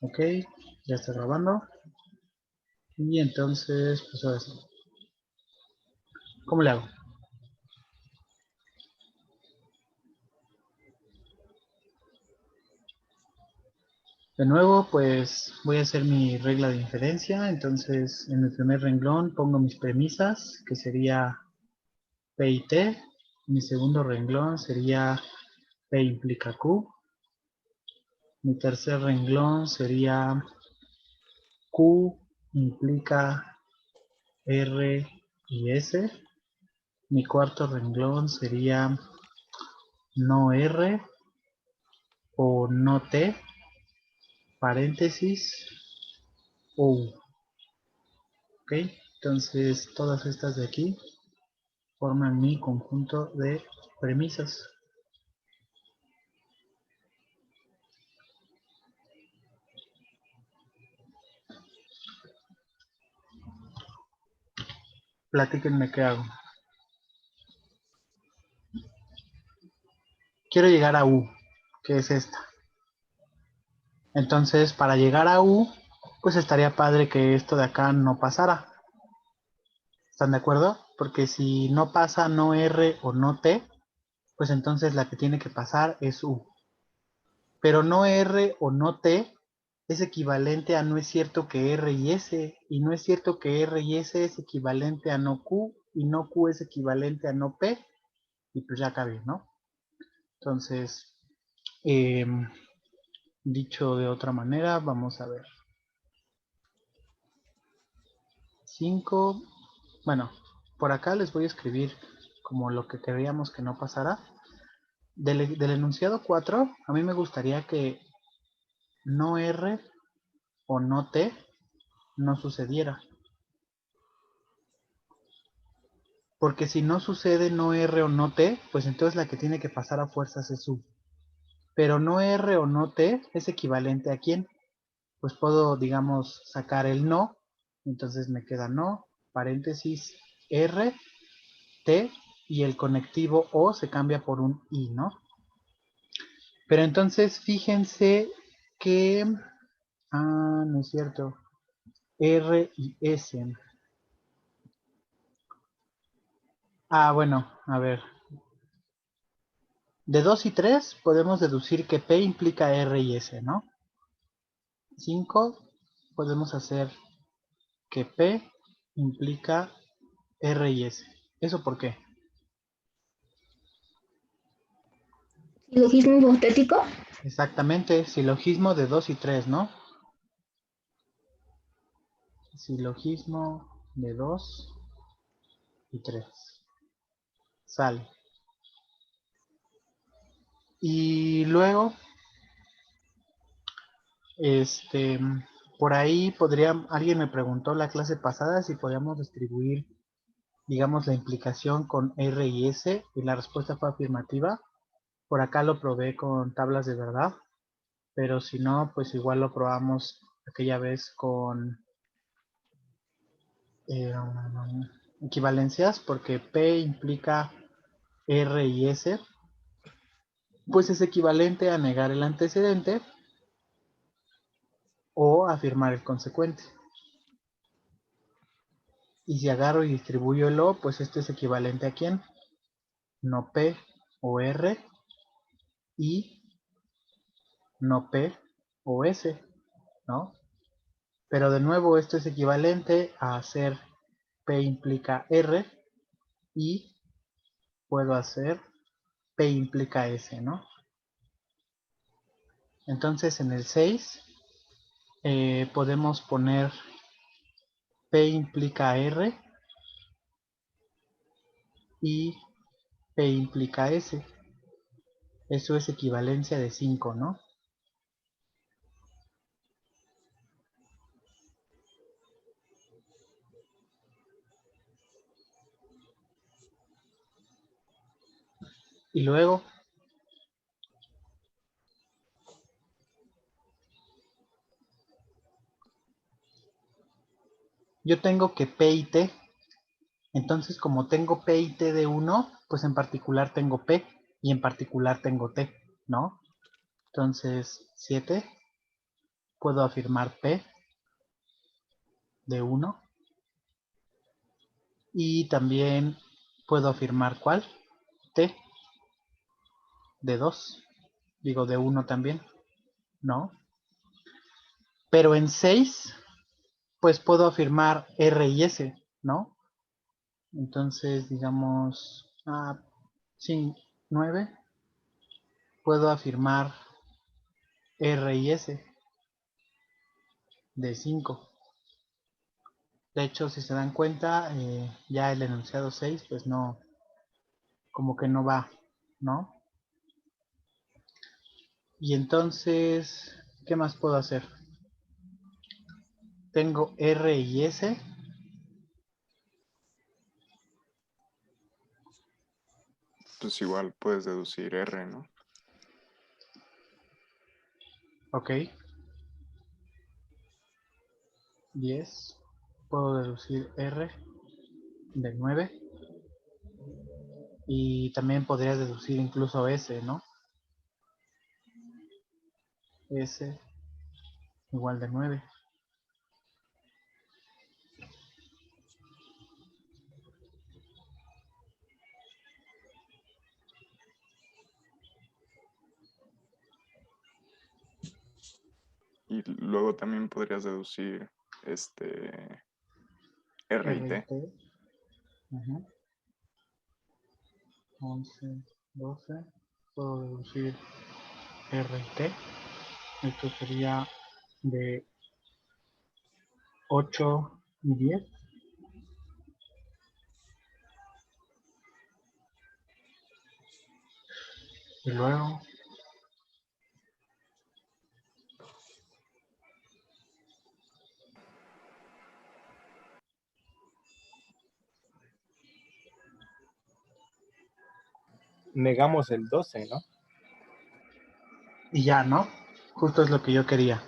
Ok, ya está grabando. Y entonces, pues ahora sí. ¿Cómo le hago? De nuevo, pues voy a hacer mi regla de inferencia. Entonces, en el primer renglón pongo mis premisas, que sería P y T. Mi segundo renglón sería P implica Q. Mi tercer renglón sería Q implica R y S. Mi cuarto renglón sería no R o no T, paréntesis, O. Ok, entonces todas estas de aquí forman mi conjunto de premisas. Platíquenme qué hago. Quiero llegar a U, que es esta. Entonces, para llegar a U, pues estaría padre que esto de acá no pasara. ¿Están de acuerdo? Porque si no pasa no R o no T, pues entonces la que tiene que pasar es U. Pero no R o no T es equivalente a no es cierto que R y S, y no es cierto que R y S es equivalente a no Q, y no Q es equivalente a no P, y pues ya acabé, ¿no? Entonces, eh, dicho de otra manera, vamos a ver. 5, bueno, por acá les voy a escribir como lo que queríamos que no pasara. Del enunciado 4, a mí me gustaría que no R o no T no sucediera. Porque si no sucede no R o no T, pues entonces la que tiene que pasar a fuerzas es U. Pero no R o no T es equivalente a ¿quién? Pues puedo, digamos, sacar el no. Entonces me queda no, paréntesis, R, T, y el conectivo O se cambia por un I, ¿no? Pero entonces fíjense que... Ah, no es cierto. R y S. Ah, bueno, a ver. De 2 y 3 podemos deducir que P implica R y S, ¿no? 5 podemos hacer que P implica R y S. ¿Eso por qué? ¿Silogismo hipotético? Exactamente, silogismo de 2 y 3, ¿no? Silogismo de 2 y 3. Sale. Y luego, este, por ahí alguien me preguntó la clase pasada si podíamos distribuir, digamos, la implicación con R y S, y la respuesta fue afirmativa. Por acá lo probé con tablas de verdad, pero si no, pues igual lo probamos aquella vez con eh, equivalencias, porque P implica R y S, pues es equivalente a negar el antecedente o afirmar el consecuente. Y si agarro y distribuyo el O, pues esto es equivalente a ¿quién? No P o R, y no P o S, ¿no? Pero de nuevo esto es equivalente a hacer P implica R, y puedo hacer P implica S, ¿no? Entonces en el 6 podemos poner P implica R y P implica S. Eso es equivalencia de 5, ¿no? Y luego yo tengo que P y T. Entonces, como tengo P y T de 1, pues en particular tengo P y en particular tengo T, ¿no? Entonces, 7 puedo afirmar P de 1. Y también puedo afirmar ¿cuál? T de 2. Digo, de 1 también. No. Pero en 6, pues puedo afirmar R y S, ¿no? Entonces, digamos, sí, 9. Puedo afirmar R y S de 5. De hecho, si se dan cuenta, ya el enunciado 6, pues no, como que no va, ¿no? Y entonces, ¿qué más puedo hacer? Tengo R y S. Pues igual puedes deducir R, ¿no? Ok. 10. Puedo deducir R de 9. Y también podría deducir incluso S, ¿no? S igual de 9. Y luego también podrías deducir R y R y T. T. 11, 12. Puedo deducir R y T. Esto sería de 8 y 10. Y luego Negamos el 12, ¿no? y ya, ¿no? Justo es lo que yo quería.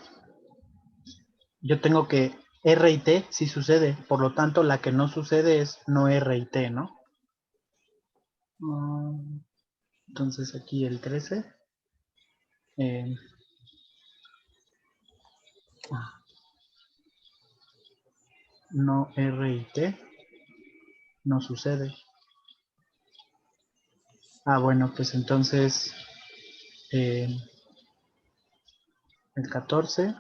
Yo tengo que R y T sí sucede, por lo tanto la que no sucede es no R y T, ¿no? Entonces aquí el 13. No R y T no sucede. Bueno, pues entonces el 14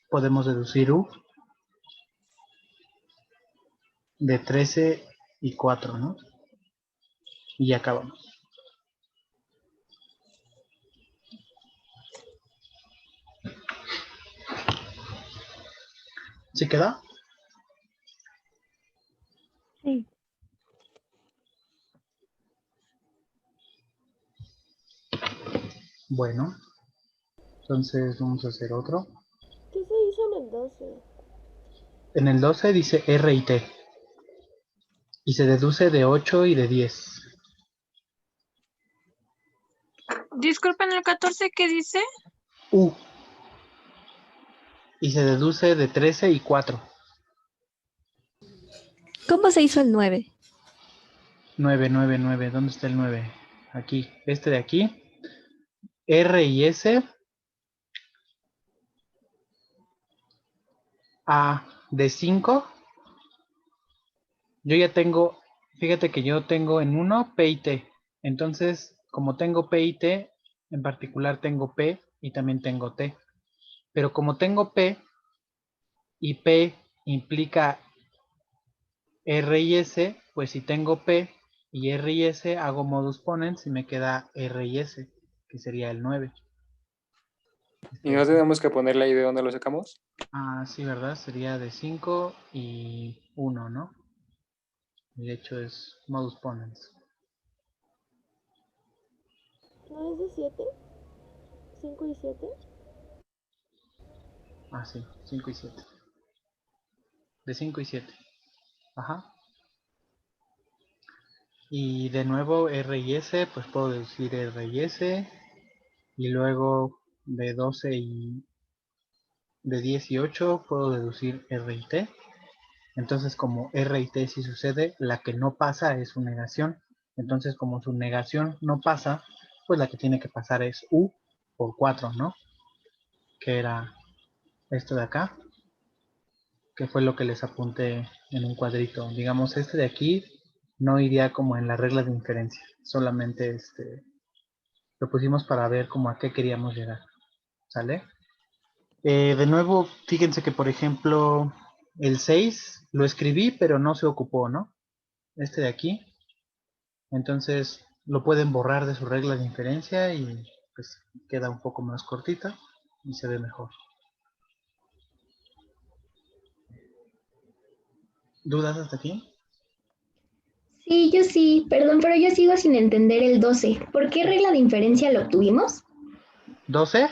podemos deducir U de 13 y 4, ¿no? Y ya acabamos. ¿Sí queda? Sí. Bueno, entonces vamos a hacer otro. ¿Qué se hizo en el 12? En el 12 dice R y T. Y se deduce de 8 y de 10. Disculpen, el 14, ¿qué dice? U. Y se deduce de 13 y 4. ¿Cómo se hizo el 9? 9, 9, 9. ¿Dónde está el 9? Aquí. Este de aquí. R y S. De 5. Yo ya tengo, fíjate que yo tengo en uno P y T. Entonces, como tengo P y T, en particular tengo P y también tengo T. Pero como tengo P y P implica R y S, pues si tengo P y R y S, hago modus ponens y me queda R y S, que sería el 9. Y no tenemos que ponerle ahí de dónde lo sacamos. Sí, ¿verdad? Sería de 5 y 1, ¿no? Y de hecho es modus ponens. ¿No es de 7? ¿5 y 7? Sí, 5 y 7. De 5 y 7. Ajá. Y de nuevo R y S, pues puedo deducir R y S. Y luego de 12 y de 10 y 8 puedo deducir R y T. Entonces como R y T sí sucede, la que no pasa es su negación. Entonces como su negación no pasa, pues la que tiene que pasar es U por 4, ¿no? Que era esto de acá, que fue lo que les apunté en un cuadrito. Digamos, este de aquí no iría como en la regla de inferencia, solamente lo pusimos para ver como a qué queríamos llegar, ¿sale? De nuevo, fíjense que por ejemplo el 6 lo escribí pero no se ocupó, ¿no? Este de aquí, entonces lo pueden borrar de su regla de inferencia y pues queda un poco más cortita y se ve mejor. ¿Dudas hasta aquí? Sí, yo sí, perdón, pero yo sigo sin entender el 12. ¿Por qué regla de inferencia lo obtuvimos? 12.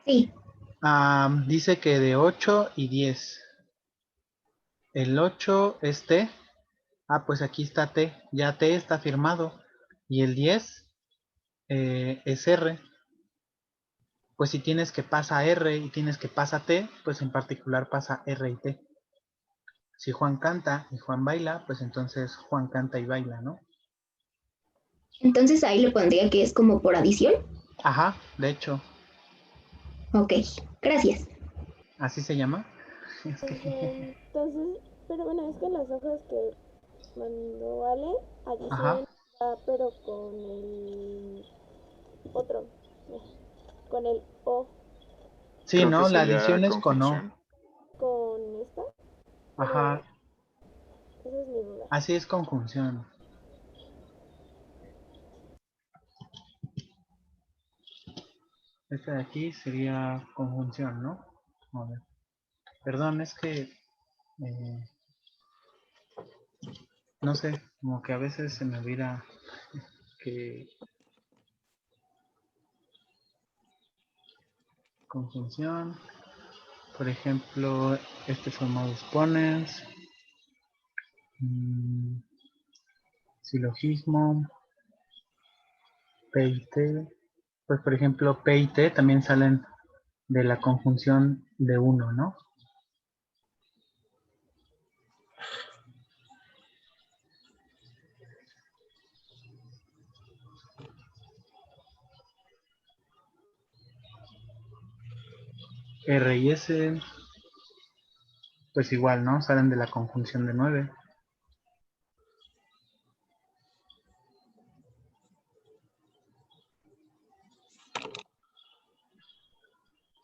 Sí, Dice que de 8 y 10. El 8 es T. Pues aquí está T. Ya T está firmado. Y el 10 es R. Pues si tienes que pasa R y tienes que pasa T, pues en particular pasa R y T. Si Juan canta y Juan baila, pues entonces Juan canta y baila, ¿no? entonces ahí le pondría que es como por adición. Ajá, de hecho, Ok, gracias. así se llama. Es que Entonces, pero bueno, es que las hojas que mandó Ale, Ajá. adición va, pero con el otro, con el O, Sí, Creo que ¿no? La sería adición es con O. conjunción. con esta, pero Ajá. esa es mi duda. Así es conjunción. Este de aquí sería conjunción, ¿no? A ver. Perdón, es que no sé, como que a veces se me olvida que conjunción, por ejemplo, este formado exponents, silogismo, P y T. Pues por ejemplo, P y T también salen de la conjunción de uno, ¿no? R y S, pues igual, ¿no? Salen de la conjunción de 9.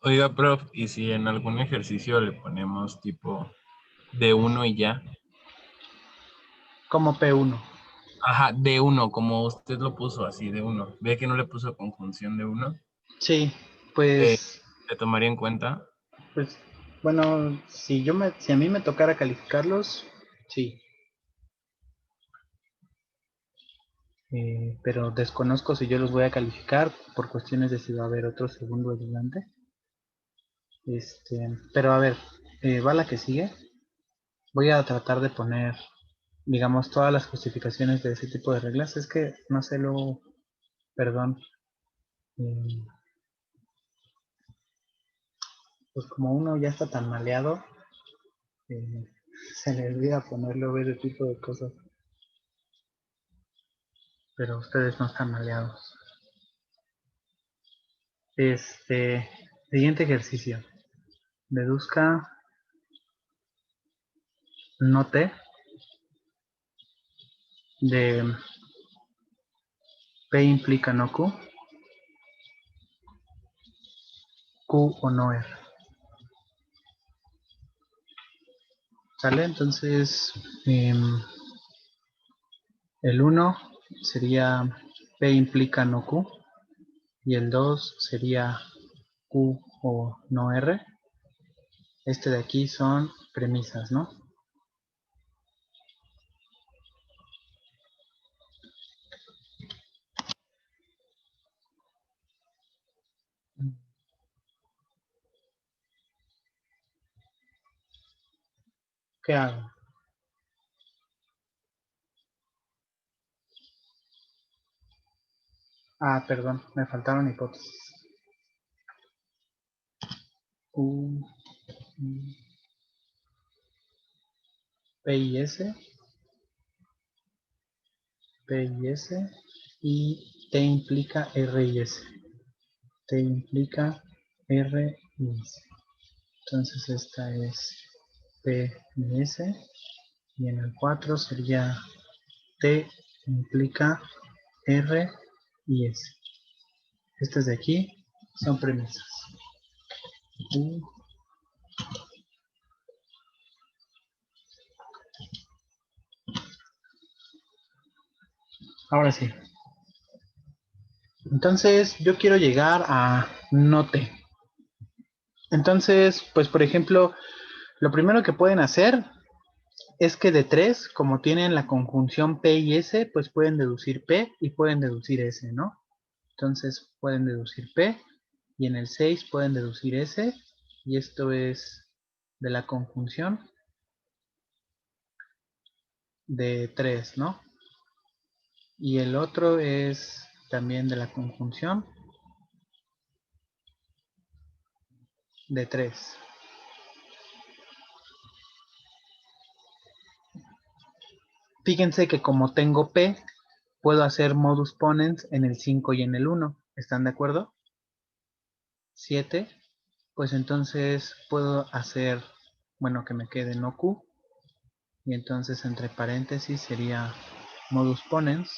Oiga, prof, ¿y si en algún ejercicio le ponemos tipo de uno y ya? Como P1. Ajá, de uno, como usted lo puso así, de uno. ¿Ve que no le puso conjunción de uno? Sí, Eh, pues, ¿Le tomaría en cuenta? pues, bueno, si a mí me tocara calificarlos, sí. Pero desconozco si yo los voy a calificar por cuestiones de si va a haber otro segundo ayudante. Pero a ver, va la que sigue. Voy a tratar de poner, digamos, todas las justificaciones de ese tipo de reglas. Es que no sé luego, perdón, eh, pues como uno ya está tan maleado, eh, se le olvida ponerlo ese tipo de cosas. Pero ustedes no están maleados. Siguiente ejercicio. Deduzca note de P implica no Q, Q o no R. ¿Sale? Entonces, el 1 sería P implica no Q y el 2 sería Q o no R. Este de aquí son premisas, ¿no? ¿Qué hago? Perdón, me faltaron hipótesis. Q, P y S, P y S, y T implica R y S. T implica R y S. Entonces esta es P y S. Y en el 4 sería T implica R y S. Estas de aquí son premisas. Y ahora sí. Entonces yo quiero llegar a no T. Entonces, pues por ejemplo, lo primero que pueden hacer es que de 3, como tienen la conjunción P y S, pues pueden deducir P y pueden deducir S, ¿no? Entonces pueden deducir P y en el 6 pueden deducir S y esto es de la conjunción de 3, ¿no? Y el otro es también de la conjunción de 3. Fíjense que como tengo P, puedo hacer modus ponens en el 5 y en el 1. ¿Están de acuerdo? 7. Pues entonces puedo hacer, bueno, que me quede no Q. Y entonces entre paréntesis sería modus ponens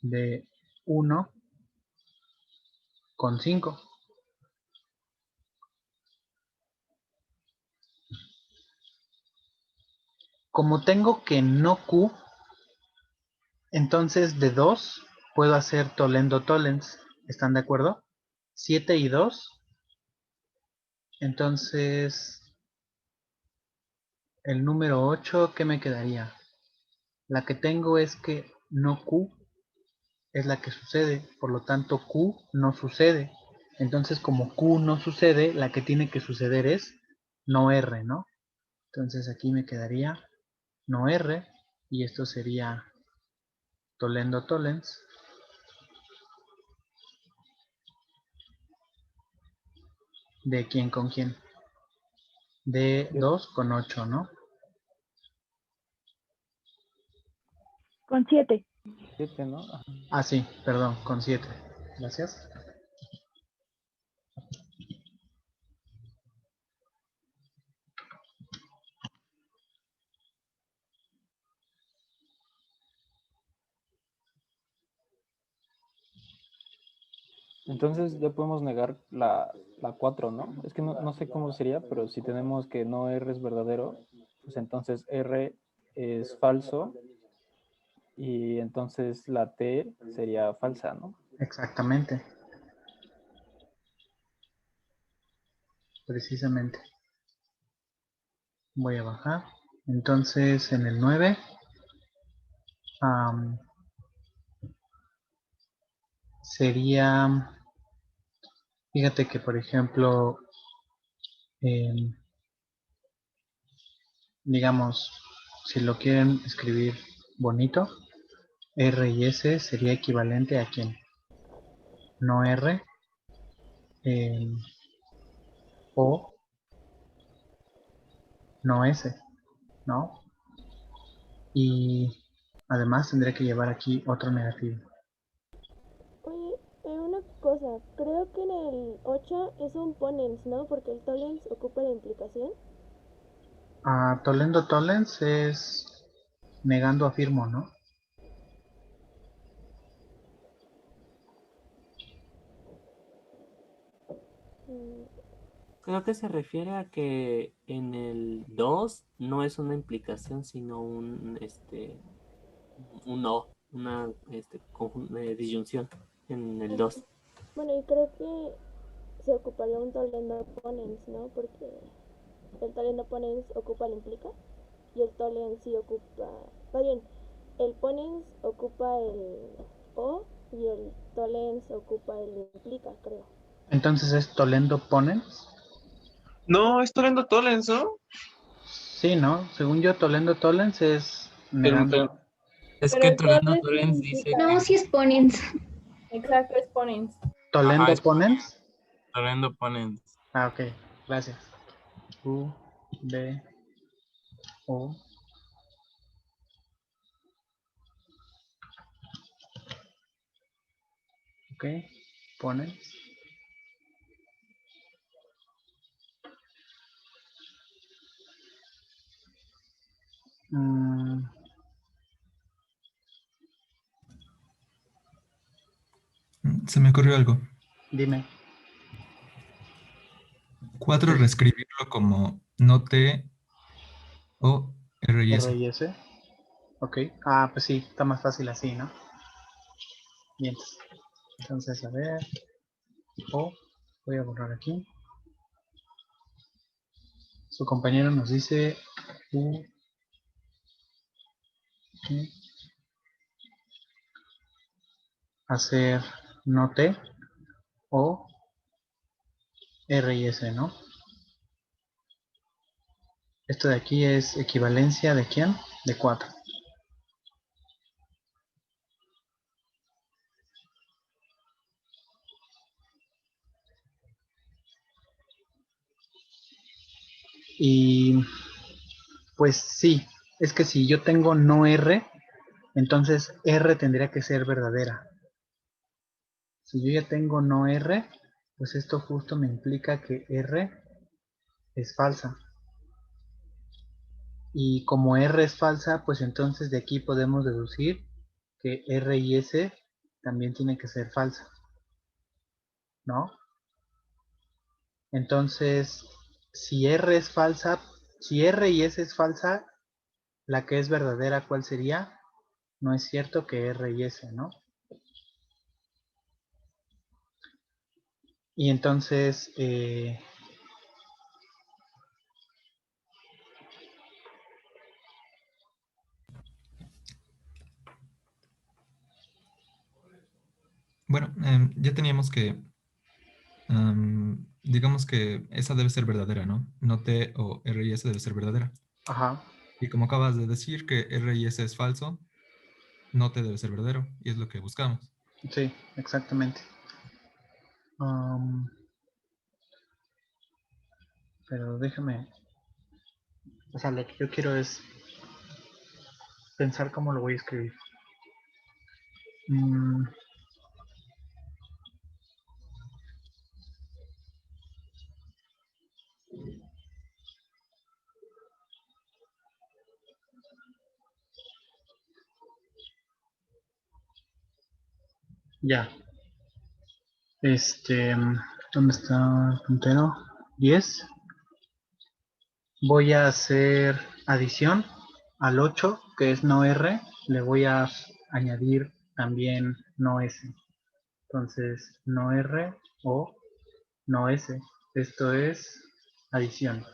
de 1 con 5. Como tengo que no Q, entonces de 2 puedo hacer Toledo Tollens. ¿Están de acuerdo? 7 y 2. Entonces, el número 8, ¿qué me quedaría? La que tengo es que no Q es la que sucede, por lo tanto Q no sucede. Entonces, como Q no sucede, la que tiene que suceder es no R, ¿no? Entonces aquí me quedaría no R y esto sería Toledo Tollens de quién con quién. De 2 con 8, ¿no? Con 7. 7, ¿no? Ah, sí, perdón, con 7. Gracias. Entonces ya podemos negar la 4, ¿no? Es que no sé cómo sería, pero si tenemos que no R es verdadero, pues entonces R es falso y entonces la T sería falsa, ¿no? Exactamente. Precisamente. Voy a bajar. Entonces en el 9 sería, fíjate que por ejemplo, digamos, si lo quieren escribir bonito, R y S sería equivalente a quién? No R, O, no S, ¿no? Y además tendré que llevar aquí otro negativo. Oye, una cosa, creo que en el 8 es un ponens, ¿no? Porque el tollens ocupa la implicación. Toledo Tollens es negando afirmo, ¿no? Mm, Creo que se refiere a que en el 2 no es una implicación, sino un no, una disyunción en el 2. Bueno, y creo que se ocuparía un tollendo ponens, ¿no? Porque el tollendo ponens ocupa la implica y el tollens sí ocupa, más bien, el ponens ocupa el o y el tollens ocupa el implica, creo. Entonces es Toledo Ponens. No, estoy viendo Tollens, ¿no? Sí, ¿no? Según yo, Toledo Tollens es negando. Es Pero que el Toledo Tollens Torrens dice implica. No, que si es ponens. Exacto, es ponens. Toledo es Ponens. Toledo Ponens. Ok, gracias. U, B, O. Ok. ponens. Se me ocurrió algo. Dime. 4 reescribirlo como no T o R y S. R y S. Ok. Ah, pues sí, está más fácil así, ¿no? Bien. Entonces, a ver. O, voy a borrar aquí. Su compañero nos dice U, I, hacer no T o R y S, ¿no? Esto de aquí es equivalencia de ¿quién? De 4. Y pues sí, es que si yo tengo no R, entonces R tendría que ser verdadera. Si yo ya tengo no R, pues esto justo me implica que R es falsa. Y como R es falsa, pues entonces de aquí podemos deducir que R y S también tiene que ser falsa, ¿no? Entonces, si R es falsa, si R y S es falsa, la que es verdadera, ¿cuál sería? No es cierto que R y S, ¿no? Y entonces, Bueno, ya teníamos que, digamos que esa debe ser verdadera, ¿no? No T o R y S debe ser verdadera. ajá, Y como acabas de decir que R y S es falso, no T debe ser verdadero. Y es lo que buscamos. sí, exactamente. Pero déjame, o sea, lo que yo quiero es pensar cómo lo voy a escribir. Ya. ¿Dónde está el puntero? 10. Voy a hacer adición al 8, que es no R. Le voy a añadir también no S. Entonces, no R o no S. Esto es adición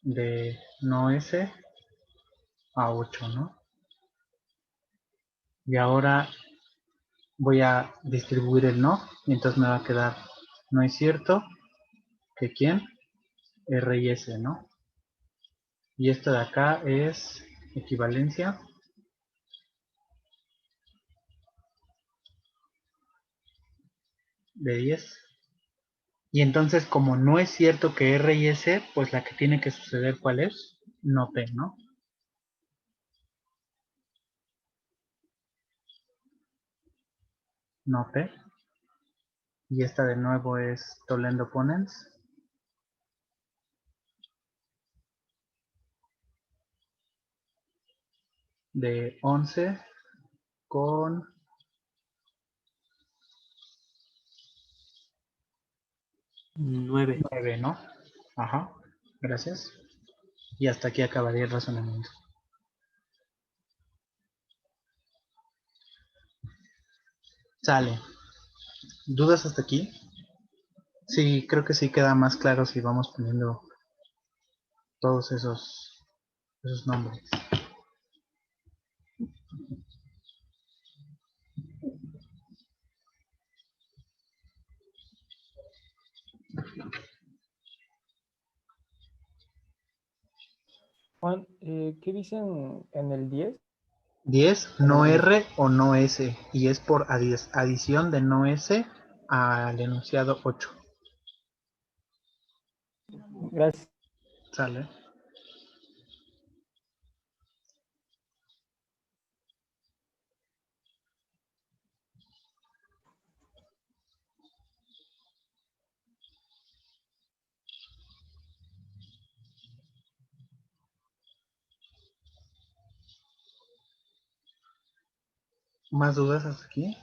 de no S a 8, ¿no? Y ahora voy a distribuir el no, y entonces me va a quedar, no es cierto, que ¿quién? R y S, ¿no? Y esto de acá es equivalencia de 10. Y entonces, como no es cierto que R y S, pues la que tiene que suceder, ¿cuál es? No P, ¿no? No P. Y esta de nuevo es Toledo Ponens. De 11 con 9. 9, ¿no? Ajá, gracias. Y hasta aquí acabaría el razonamiento. Sale. ¿Dudas hasta aquí? Sí, creo que sí queda más claro si vamos poniendo todos esos nombres. Juan, ¿qué dicen en el 10? 10, En no el, R o no S. Y es por adición de no S al enunciado 8. gracias. Sale. ¿Más dudas hasta aquí?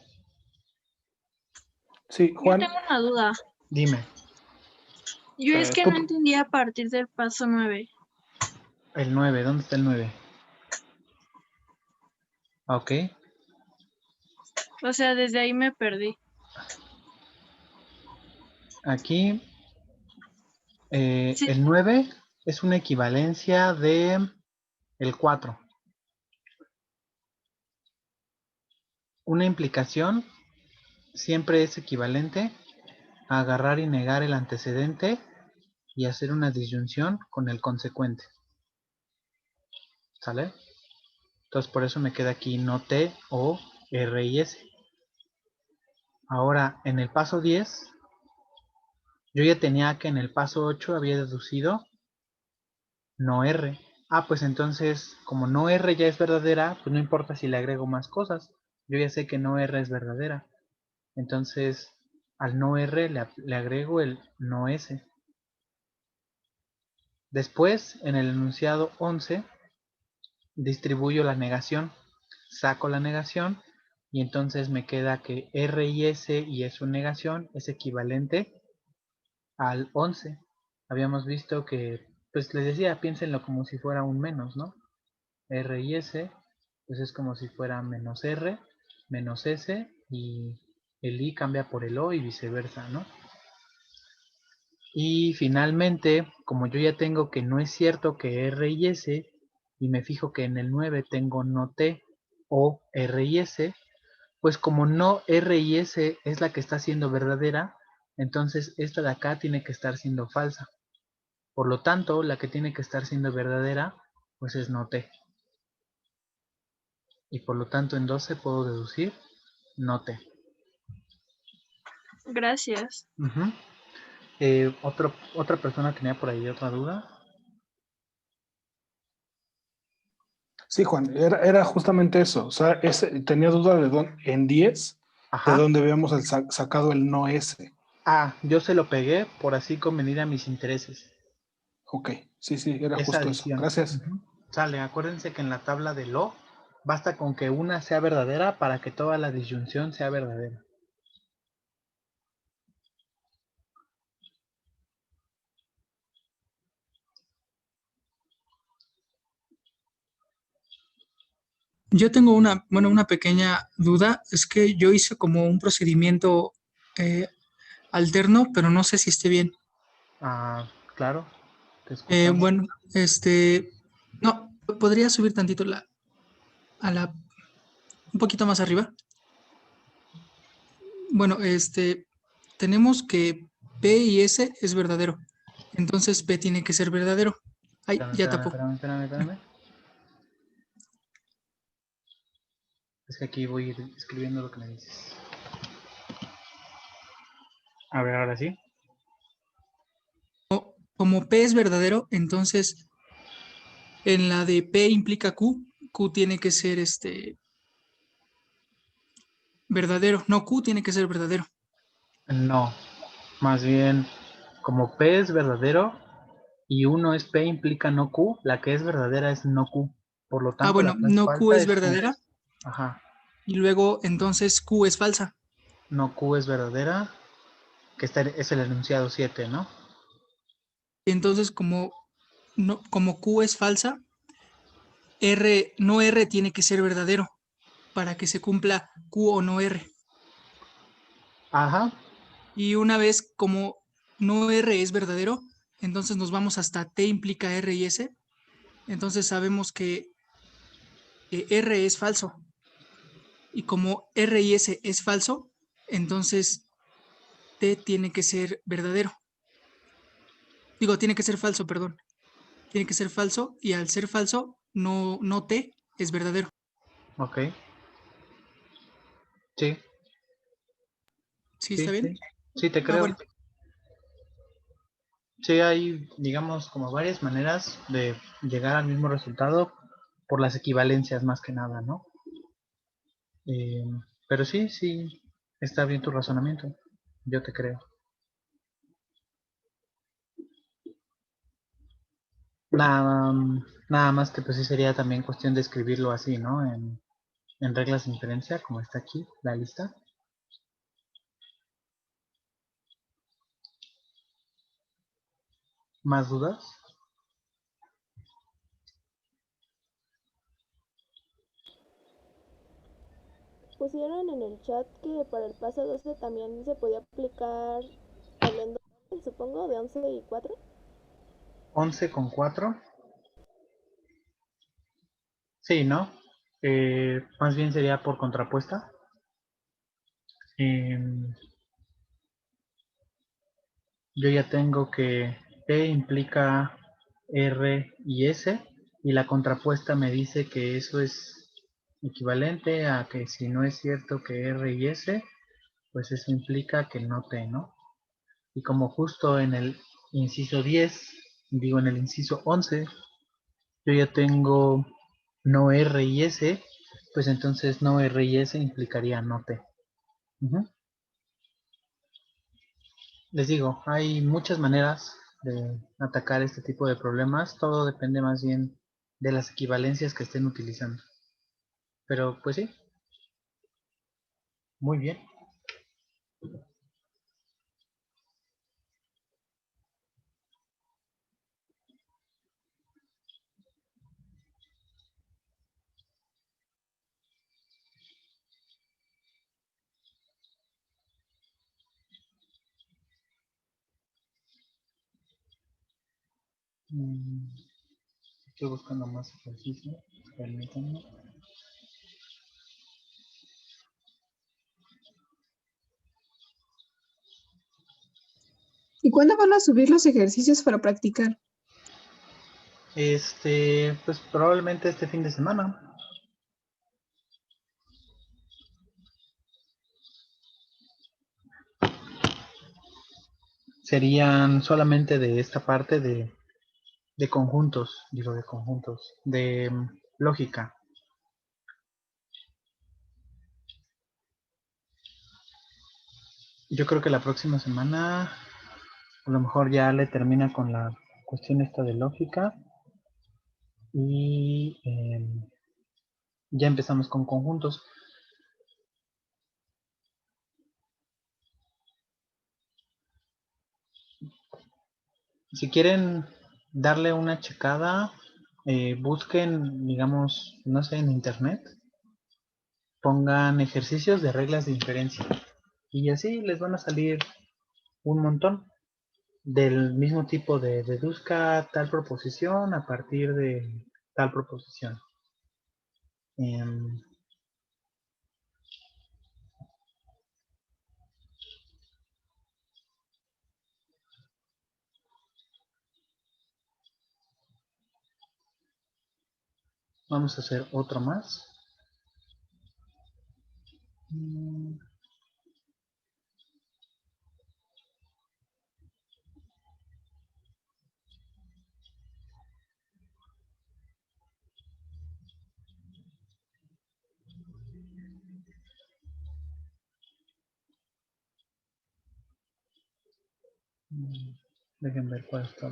Sí, Yo Juan, tengo una duda. Dime. Yo es que tú- no entendía a partir del paso 9. El 9, ¿dónde está el 9? Ok. O sea, desde ahí me perdí. Aquí Sí. el 9 es una equivalencia de el 4. Una implicación siempre es equivalente a agarrar y negar el antecedente y hacer una disyunción con el consecuente. ¿Sale? Entonces por eso me queda aquí no T o R y S. Ahora, en el paso 10, yo ya tenía que en el paso 8 había deducido no R. Ah, pues entonces, como no R ya es verdadera, pues no importa si le agrego más cosas. Yo ya sé que no R es verdadera. Entonces, al no R le agrego el no S. Después, en el enunciado 11, distribuyo la negación. Saco la negación y entonces me queda que R y S y es su negación es equivalente al 11. Habíamos visto que, pues les decía, piénsenlo como si fuera un menos, ¿no? R y S, pues es como si fuera menos R, menos S, y el I cambia por el O y viceversa, ¿no? Y finalmente, como yo ya tengo que no es cierto que R y S, y me fijo que en el 9 tengo no T o R y S, pues como no R y S es la que está siendo verdadera, entonces esta de acá tiene que estar siendo falsa. Por lo tanto, la que tiene que estar siendo verdadera, pues es no T. Y por lo tanto en 12 puedo deducir no T. Gracias. Otra persona tenía por ahí otra duda. sí, Juan, era justamente eso. O sea, tenía duda de en 10, de Ajá. dónde habíamos sacado el no S. Ah, yo se lo pegué por así convenir a mis intereses. Ok, sí, era Esa justo eso. adición. Gracias. Sale, acuérdense que en la tabla de lo basta con que una sea verdadera para que toda la disyunción sea verdadera. Yo tengo una pequeña duda. Es que yo hice como un procedimiento alterno, pero no sé si esté bien. Ah, claro, te escuchamos. Bueno, no, podría subir tantito un poquito más arriba. Bueno, tenemos que P y S es verdadero. Entonces P tiene que ser verdadero. Ay, ya tapó. Espérame. Es que aquí voy a ir escribiendo lo que me dices. A ver, ahora sí. Como P es verdadero, entonces en la de P implica Q, Q tiene que ser verdadero. No, Q tiene que ser verdadero. No, más bien, como P es verdadero y 1 es P implica no Q, la que es verdadera es no Q. Por lo tanto, Bueno, la que es no Q falsa es es Q. verdadera Ajá. y luego entonces Q es falsa. No Q es verdadera, que es el enunciado 7, ¿no? Entonces, como Q es falsa, no R tiene que ser verdadero para que se cumpla Q o no R. Ajá. Y una vez como no R es verdadero, entonces nos vamos hasta T implica R y S. Entonces sabemos que R es falso. Y como R y S es falso, entonces T tiene que ser verdadero. Digo, tiene que ser falso, perdón. Tiene que ser falso y al ser falso, no T es verdadero. Ok. Sí. ¿Sí está bien? Sí, te Ah, creo. bueno. Sí, hay, digamos, como varias maneras de llegar al mismo resultado por las equivalencias más que nada, ¿no? Eh, pero sí, está bien tu razonamiento. Yo te creo. Nada, nada más que pues sí sería también cuestión de escribirlo así, ¿no? en reglas de inferencia, como está aquí la lista. ¿Más dudas? Pusieron en el chat que para el paso 12 también se podía aplicar hablando, supongo, de 11 y 4. 11 con 4. Sí, ¿no? Más bien sería por contrapuesta. Yo ya tengo que T implica R y S, y la contrapuesta me dice que eso es equivalente a que si no es cierto que R y S, pues eso implica que no T, ¿no? Y como justo en el inciso 10, digo en el inciso 11, yo ya tengo no R y S, pues entonces no R y S implicaría no T. Les digo, hay muchas maneras de atacar este tipo de problemas, todo depende más bien de las equivalencias que estén utilizando. Pero pues sí, muy bien. Estoy buscando más ejercicio, permítanme. ¿Y cuándo van a subir los ejercicios para practicar? Pues probablemente este fin de semana. Serían solamente de esta parte de conjuntos, de lógica. Yo creo que la próxima semana a lo mejor ya le termina con la cuestión esta de lógica y ya empezamos con conjuntos. Si quieren darle una checada, busquen, digamos, no sé, en internet, pongan ejercicios de reglas de inferencia y así les van a salir un montón del mismo tipo de deduzca tal proposición a partir de tal proposición. Vamos a hacer otro más. Dejen ver cuál está.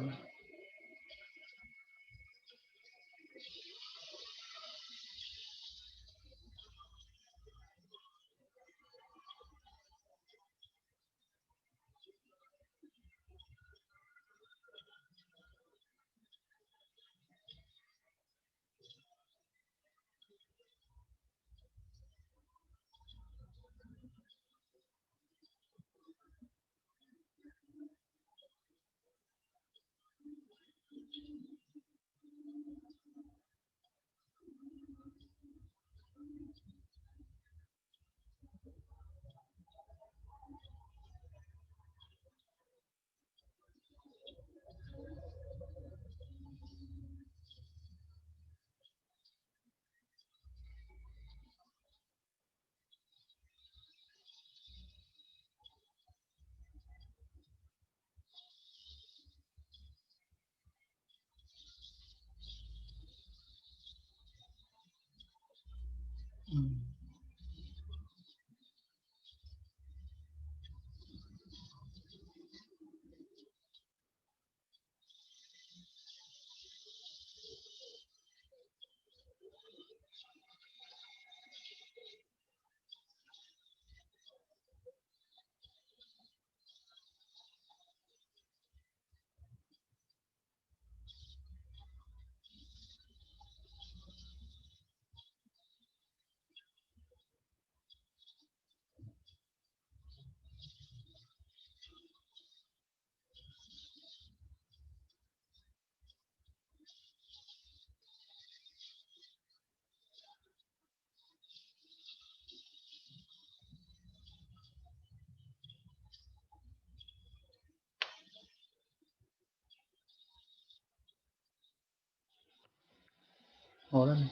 Órale.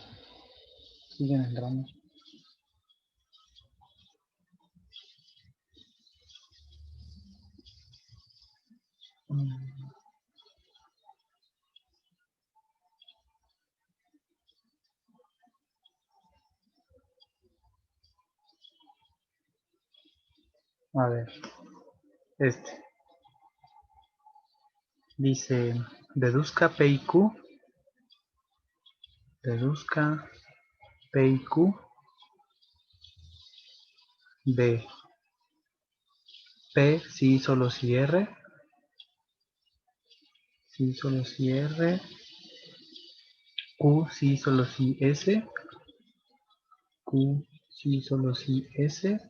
Siguen entrando. A ver. Dice, deduzca P y Q. Deduzca P y Q de P sí solo si R. Sí solo si R. Q sí solo si S. Q sí solo si S.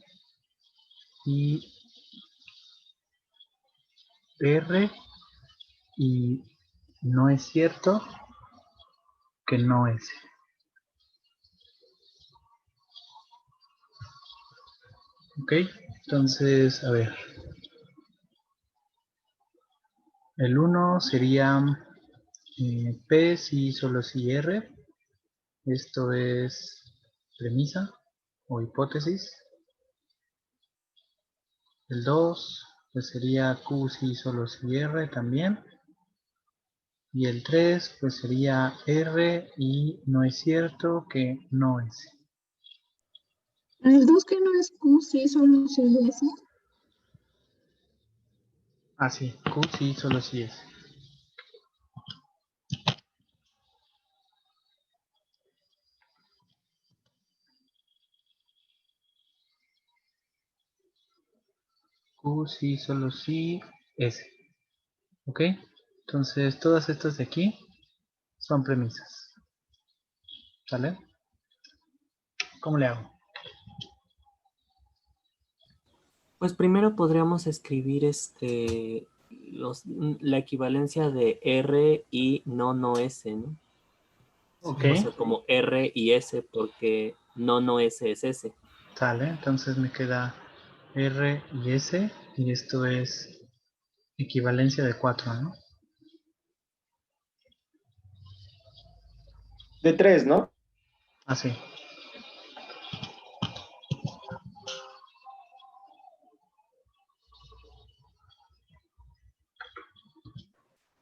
Y R. Y no es cierto que no S. Ok, entonces, a ver. El 1 sería P si solo si R. Esto es premisa o hipótesis. El 2 pues sería Q si solo si R también. Y el 3 pues sería R y no es cierto que no es. El 2 que no es Q, sí, solo si es S. Ah, sí, Q sí solo si es. Q sí solo si S. ¿Ok? Entonces todas estas de aquí son premisas. ¿Sale? ¿Cómo le hago? Pues primero podríamos escribir la equivalencia de R y no S, ¿no? Ok. O sea, como R y S, porque no S es S. Sale, entonces me queda R y S y esto es equivalencia de 4, ¿no? De 3, ¿no? Así.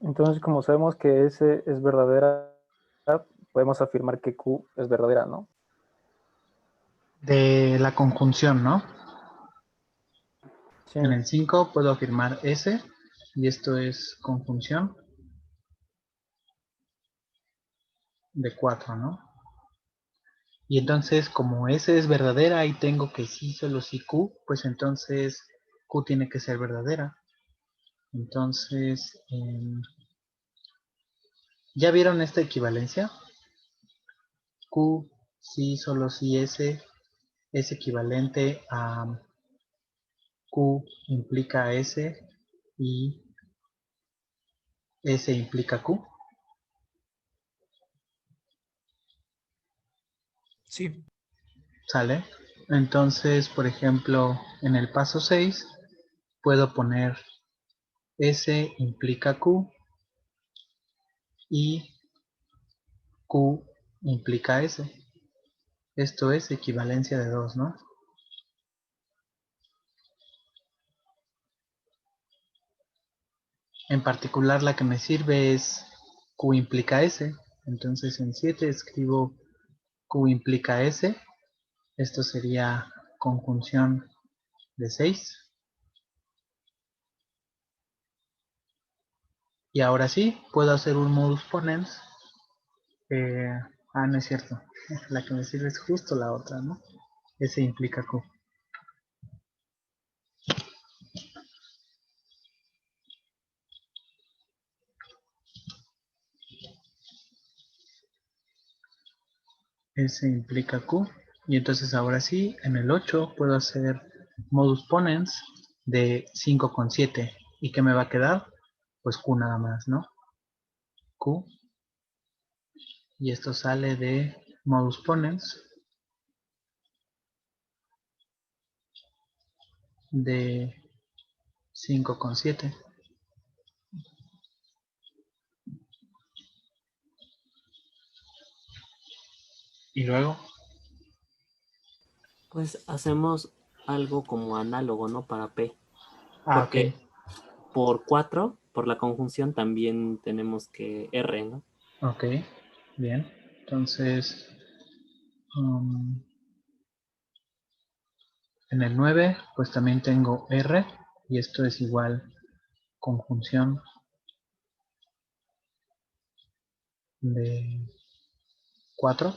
Entonces, como sabemos que S es verdadera, podemos afirmar que Q es verdadera, ¿no? De la conjunción, ¿no? Sí. En el 5 puedo afirmar S y esto es conjunción de 4, ¿no? Y entonces como S es verdadera y tengo que sí solo si Q, pues entonces Q tiene que ser verdadera. Entonces, ¿ya vieron esta equivalencia? Q sí solo si S es equivalente a Q implica S y S implica Q. Sí. ¿Sale? Entonces, por ejemplo, en el paso 6 puedo poner S implica Q y Q implica S. Esto es equivalencia de 2, ¿no? En particular la que me sirve es Q implica S. Entonces en 7 escribo Q implica S. Esto sería conjunción de 6. Y ahora sí, puedo hacer un modus ponens. No es cierto. La que me sirve es justo la otra, ¿no? S implica Q. S implica Q. Y entonces ahora sí, en el 8 puedo hacer modus ponens de 5 con 7. ¿Y qué me va a quedar? Pues Q nada más, ¿no? Q. Y esto sale de modus ponens de 5 con 7. Y luego, Pues hacemos algo como análogo, ¿no? Para P. ok, Porque por 4, por la conjunción, también tenemos que R, ¿no? ok, bien. Entonces, en el 9, pues también tengo R, y esto es igual conjunción de 4.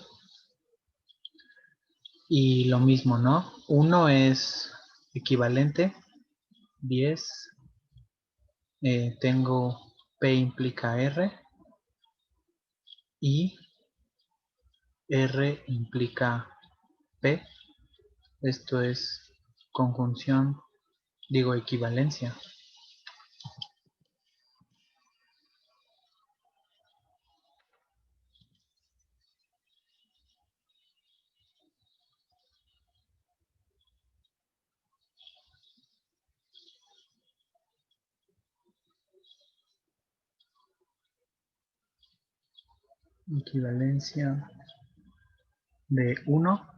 Y lo mismo, ¿no? 1 es equivalente, 10, tengo P implica R, y R implica P. Esto es conjunción, digo equivalencia. Equivalencia de 1.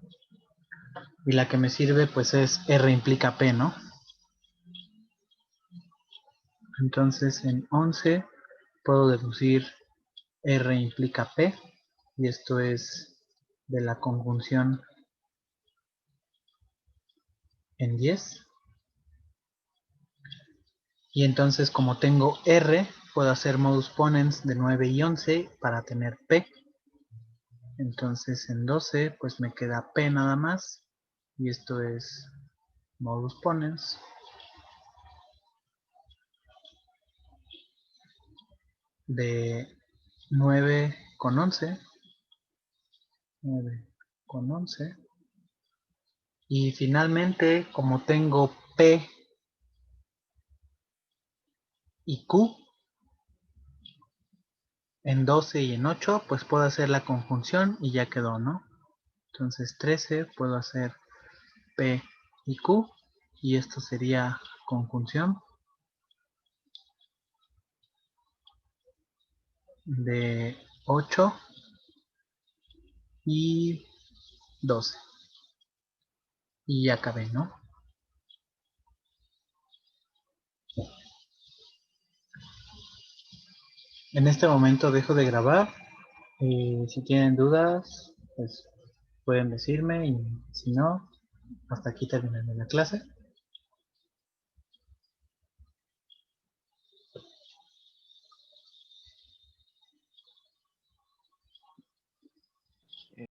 Y la que me sirve pues es R implica P, ¿no? Entonces en 11 puedo deducir R implica P. Y esto es de la conjunción en 10. Y entonces como tengo R, puedo hacer modus ponens de 9 y 11 para tener P. Entonces en 12 pues me queda P nada más. Y esto es modus ponens de 9 con 11. 9 con 11. Y finalmente, como tengo P y Q en 12 y en 8, pues puedo hacer la conjunción y ya quedó, ¿no? Entonces 13 puedo hacer P y Q, y esto sería conjunción de 8 y 12. Y ya acabé, ¿no? En este momento dejo de grabar. Si tienen dudas, pues pueden decirme, y si no, hasta aquí terminando la clase.